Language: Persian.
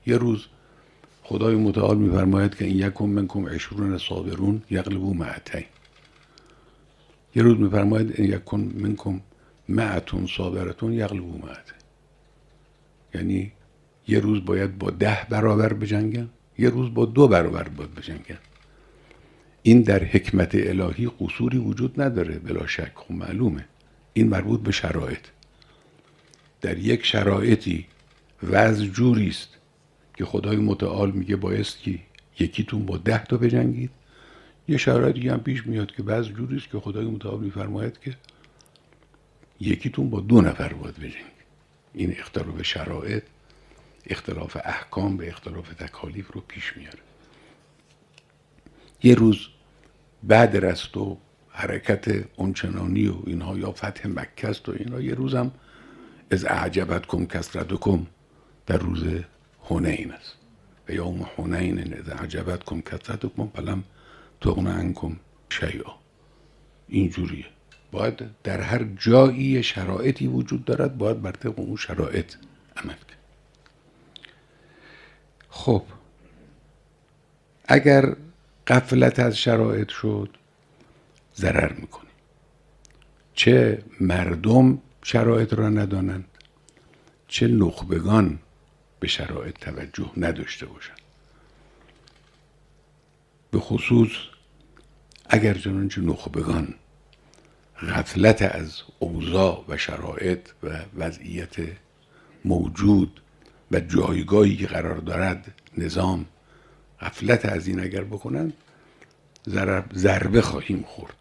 یه روز خدای متعال میفرماید که این یکم منکم 20 صابرون یغلبوا مئتین. یه روز میفرماید این یکم منکم 100 صابرتون یغلبوا مئتین. یعنی یه روز باید با 10 برابر بجنگن، یه روز با 2 برابر باید بجنگن. این در حکمت الهی قصوری وجود نداره بلا شک، خب معلومه. این مربوط به شرایط. در یک شرایطی وضع جوری است که خدای متعال میگه بایستی یکیتون با 10 تا بجنگید. یه شرایطی هم پیش میاد که وضع جوری است که خدای متعال میفرماید که یکیتون با 2 نفر باید بجنگید. این اختلاف شرایط، اختلاف احکام به اختلاف تکالیف رو پیش میاره. یه روز بعد رست و حرکت اونچنانی و اینها یا فتح مکه است و اینا، یه روزم از اعجبتکم کثرتکم در روز حنین است. و یوم حنین از اعجبتکم کثرتکم فلم تغن عنکم شیئا. اینجوریه. باید در هر جایی شرایطی وجود دارد، باید بر طبق اون شرایط عمل کرد. خب اگر غفلت از شرایط شد ضرر میکنه. چه مردم شرایط را ندانند، چه نخبگان به شرایط توجه نداشته باشند. به خصوص اگر چنانچه نخبگان غفلت از اوضاع و شرایط و وضعیت موجود و جایگاهی که قرار دارد نظام، غفلت از این اگر بکنند ضربه خواهیم خورد.